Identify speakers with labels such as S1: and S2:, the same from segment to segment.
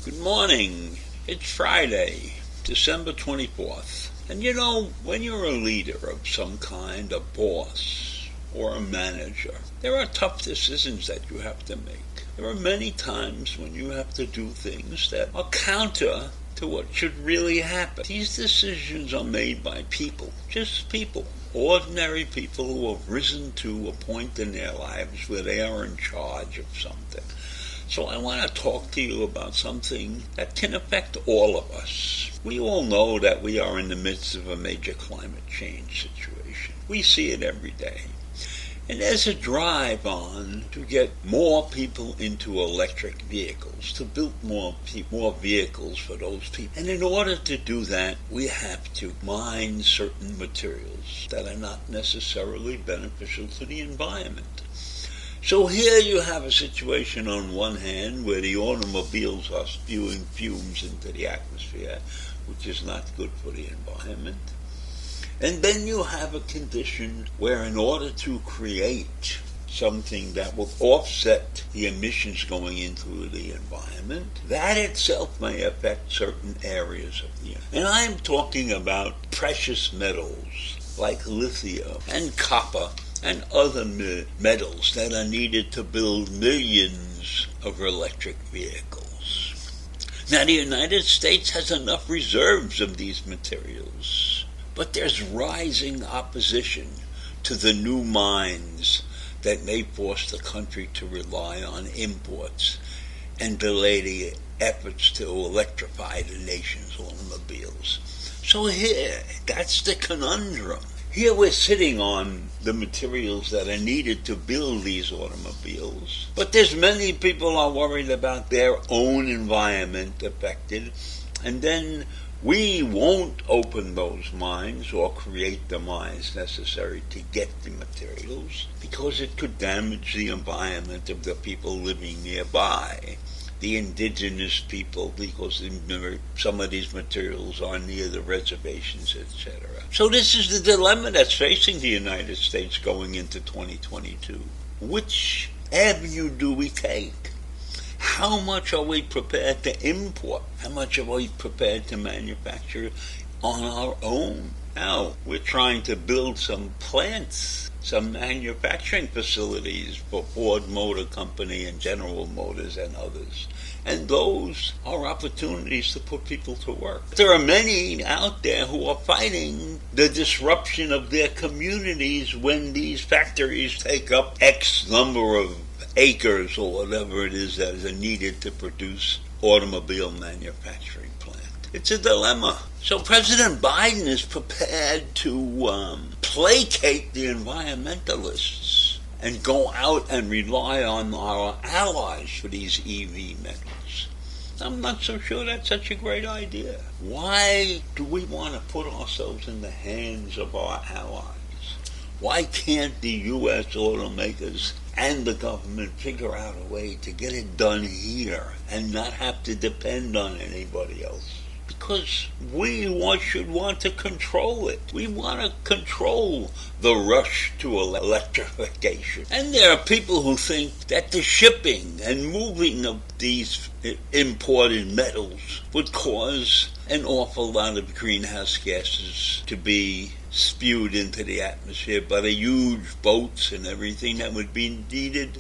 S1: Good morning. It's Friday, December 24th. And you know, when you're a leader of some kind, a boss or a manager, there are tough decisions that you have to make. There are many times when you have to do things that are counter to what should really happen. These decisions are made by people, just people, ordinary people who have risen to a point in their lives where they are in charge of something. So I want to talk to you about something that can affect all of us. We all know that we are in the midst of a major climate change situation. We see it every day. And there's a drive on to get more people into electric vehicles, to build more vehicles for those people. And in order to do that, we have to mine certain materials that are not necessarily beneficial to the environment. So here you have a situation on one hand where the automobiles are spewing fumes into the atmosphere, which is not good for the environment. And then you have a condition where in order to create something that will offset the emissions going into the environment, that itself may affect certain areas of the environment. And I am talking about precious metals like lithium and copper and other metals that are needed to build millions of electric vehicles. Now, the United States has enough reserves of these materials, but there's rising opposition to the new mines that may force the country to rely on imports and delay the efforts to electrify the nation's automobiles. So here, that's the conundrum. Here we're sitting on the materials that are needed to build these automobiles, but there's many people are worried about their own environment affected, and then we won't open those mines or create the mines necessary to get the materials because it could damage the environment of the people living nearby, the indigenous people, because some of these materials are near the reservations, etc. So this is the dilemma that's facing the United States going into 2022. Which avenue do we take? How much are we prepared to import? How much are we prepared to manufacture on our own? Now, we're trying to build some plants, some manufacturing facilities for Ford Motor Company and General Motors and others. And those are opportunities to put people to work. There are many out there who are fighting the disruption of their communities when these factories take up X number of acres or whatever it is that is needed to produce automobile manufacturing plant. It's a dilemma. So President Biden is prepared to placate the environmentalists and go out and rely on our allies for these EV metals. I'm not so sure that's such a great idea. Why do we want to put ourselves in the hands of our allies? Why can't the U.S. automakers and the government figure out a way to get it done here and not have to depend on anybody else? Because we should want to control it. We want to control the rush to electrification. And there are people who think that the shipping and moving of these imported metals would cause an awful lot of greenhouse gases to be spewed into the atmosphere by the huge boats and everything that would be needed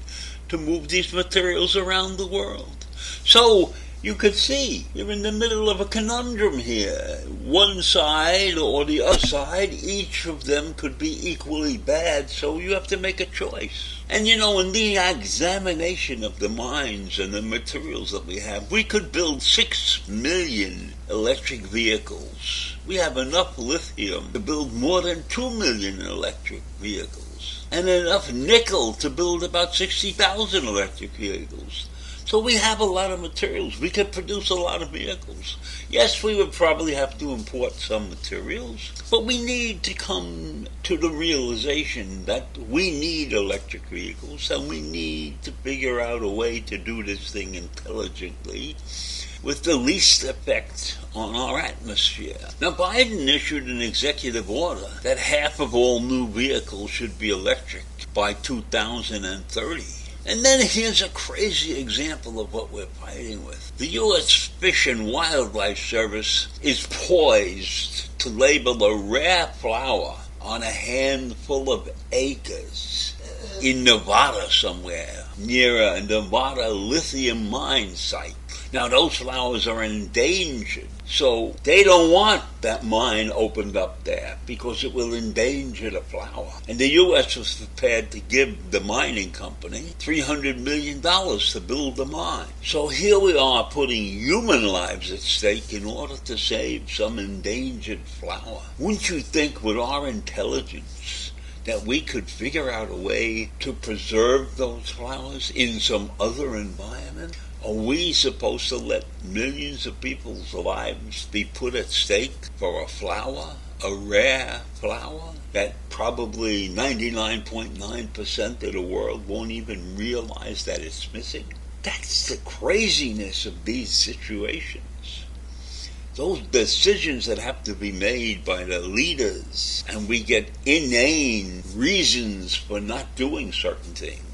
S1: to move these materials around the world. So you could see you're in the middle of a conundrum here. One side or the other side, each of them could be equally bad, so you have to make a choice. And you know, in the examination of the mines and the materials that we have, we could build 6 million electric vehicles. We have enough lithium to build more than 2 million electric vehicles. vehicles and enough nickel to build about 60,000 electric vehicles. So we have a lot of materials. We could produce a lot of vehicles. Yes, we would probably have to import some materials, but we need to come to the realization that we need electric vehicles and we need to figure out a way to do this thing intelligently with the least effect on our atmosphere. Now, Biden issued an executive order that half of all new vehicles should be electric by 2030. And then here's a crazy example of what we're fighting with. The U.S. Fish and Wildlife Service is poised to label a rare flower on a handful of acres in Nevada somewhere, near a Nevada lithium mine site. Now, those flowers are endangered, so they don't want that mine opened up there because it will endanger the flower. And the U.S. was prepared to give the mining company $300 million to build the mine. So here we are putting human lives at stake in order to save some endangered flower. Wouldn't you think with our intelligence that we could figure out a way to preserve those flowers in some other environment? Are we supposed to let millions of people's lives be put at stake for a flower, a rare flower, that probably 99.9% of the world won't even realize that it's missing? That's the craziness of these situations. Those decisions that have to be made by the leaders, and we get inane reasons for not doing certain things.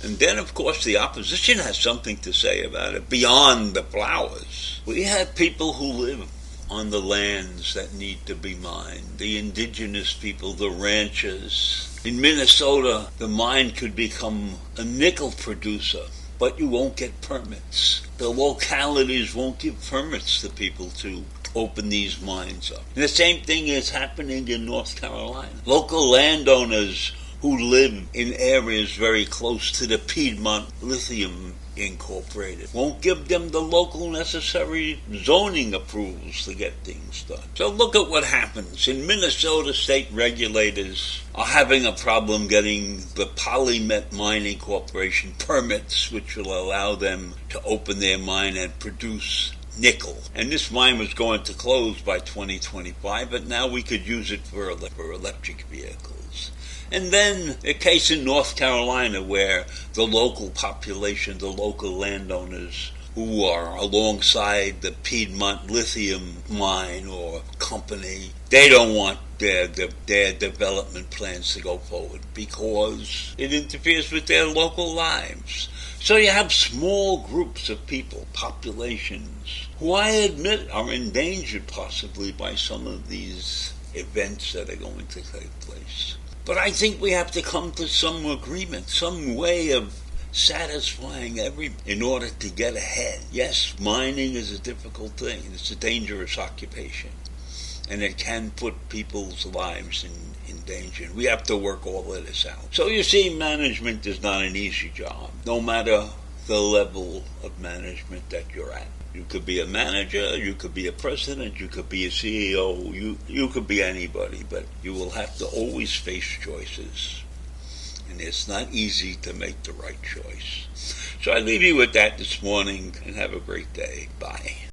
S1: And then, of course, the opposition has something to say about it beyond the flowers. We have people who live on the lands that need to be mined, the indigenous people, the ranchers. In Minnesota, the mine could become a nickel producer, but you won't get permits. The localities won't give permits to people to open these mines up. And the same thing is happening in North Carolina. Local landowners who live in areas very close to the Piedmont Lithium Incorporated won't give them the local necessary zoning approvals to get things done. So look at what happens. In Minnesota, state regulators are having a problem getting the Polymet Mining Corporation permits, which will allow them to open their mine and produce nickel. And this mine was going to close by 2025, but now we could use it for electric vehicles. And then a case in North Carolina where the local population, the local landowners who are alongside the Piedmont Lithium mine or company, they don't want their development plans to go forward because it interferes with their local lives. So you have small groups of people, populations, who I admit are endangered possibly by some of these events that are going to take place. But I think we have to come to some agreement, some way of satisfying in order to get ahead. Yes, mining is a difficult thing. It's a dangerous occupation. And it can put people's lives in danger. And we have to work all of this out. So you see, management is not an easy job, no matter the level of management that you're at. You could be a manager, you could be a president, you could be a CEO, you could be anybody, but you will have to always face choices. And it's not easy to make the right choice. So I leave you with that this morning, and have a great day. Bye.